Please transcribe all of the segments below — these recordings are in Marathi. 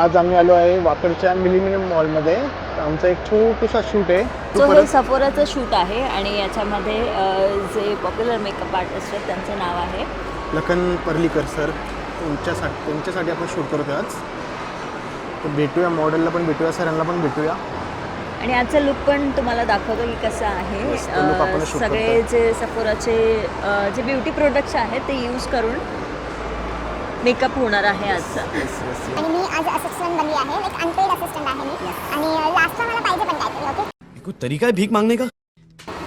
आज आम्ही आलो आहे वाकडच्या मिलिनियम मॉलमध्ये. आमचा एक छोटूसा शूट आहे. सो हे सफोराचं शूट आहे आणि याच्यामध्ये जे पॉप्युलर मेकअप आर्टिस्ट आहेत त्यांचं नाव आहे लखन पर्लीकर सर. त्यांच्यासाठी आपण शूट करतो आज. तर भेटूया, मॉडेलला पण भेटूया, सरांना पण भेटूया आणि आजचा लुक पण तुम्हाला दाखवतो की कसा आहे. सगळे जे सफोराचे जे ब्युटी प्रोडक्ट्स आहेत ते यूज करून मेकअप होणार आहे आजचा. आणि मी आज असिस्टंट बनली आहे, लाईक अनपेड असिस्टंट आहे मी. आणि लास्टला मला पाहिजे पण काहीतरी. ओके, कोई तरीका है भीक मांगने का?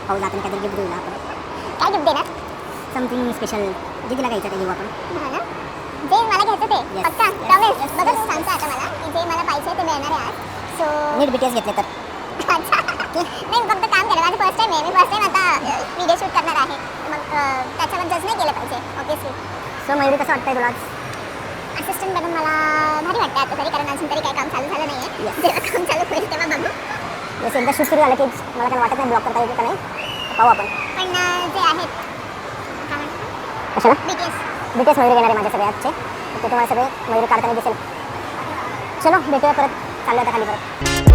हो जातं काहीतरी गिफ्ट देऊ आपण. काय गिफ्ट देणार? समथिंग स्पेशल जे तिला घ्यायचं ते घेऊ आपण. हां ना, जे मला घ्यायचं ते पक्का प्रॉमिस. बघा सांगता आता मला की जे मला पाहिजे ते मिळणार आहे आज. सो नीट BTS घेतले तर अच्छा नाही, फक्त काम केलं. माझं फर्स्ट टाईम आहे. मी फर्स्ट टाईम आता व्हिडिओ शूट करणार आहे. मग त्याच्यावर जज नाही केलं पाहिजे ऑब्वियसली. सो मयुरी, कसं वाटतंय तुला असिस्टंट बनून? मला भारी वाटतं आता तरी, कारण अजून तरी काही काम चालू झालं नाही आहे. जेव्हा काम चालू होईल तेव्हा बघू. जसं एकदा शूट सुरू झालं की मला काय वाटत नाही ब्लॉक करता येईल का नाही, पाहू आपण. पण जे आहेत कशाला BTS मयुरी घेणार आहे माझ्या सगळे आजचे. ते तुम्हाला सगळे मयुरी काढताना दिसेल. चलो भेटूया परत. चाललं आता खाली परत.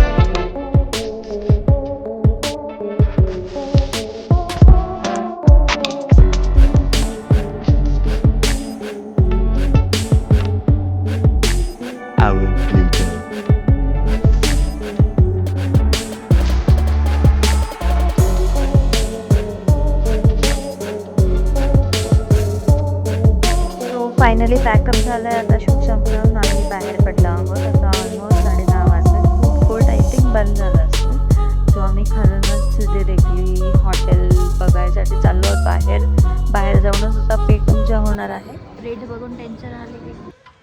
फायनली पॅकअप झालं आहे. आता शूट संपलं, आम्ही बाहेर पडलो आहोत. आता ऑलमोस्ट 10:30 वाजता. फूड कोर्ट आय थिंक बंद झालं असतं. सो आम्ही खालूनच डिरेक्टली हॉटेल बघायसाठी चाललो आहोत. बाहेर जाऊनच आता पेट पूजा होणार आहे. रेट बघून टेन्शन आले की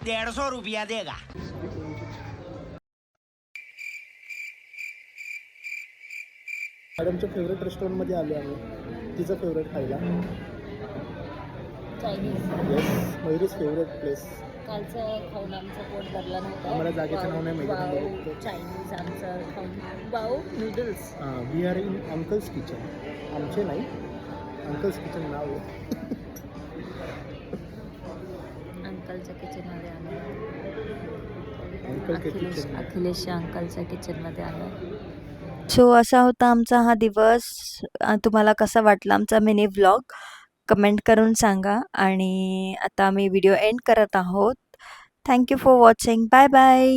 150 रुपया देगा. मॅडमच्या फेवरेट रेस्टॉरंटमध्ये आलो आम्ही, तिचं फेवरेट खायला. Chinese. Yes, Mayuri's favourite place. कालचं खाऊन आमचं पोट भरलं नव्हतं. आम्हाला जागेचं नाव नाही माहिती. चायनीज आमचं खाऊन. Wow noodles. We are in uncle's kitchen. आमचे नाही, अंकल्स किचन नाव आहे. अंकलच्या किचनमध्ये आलो. Uncle kitchen. अखिलेशच्या अंकलच्या किचनमध्ये आलो. सो असा होता आमचा हा दिवस. तुम्हाला कसा वाटला आमचा मिनी व्लॉग कमेंट करून सांगा. आणि आता आम्ही व्हिडिओ एंड करत आहोत. Thank you for watching. Bye bye.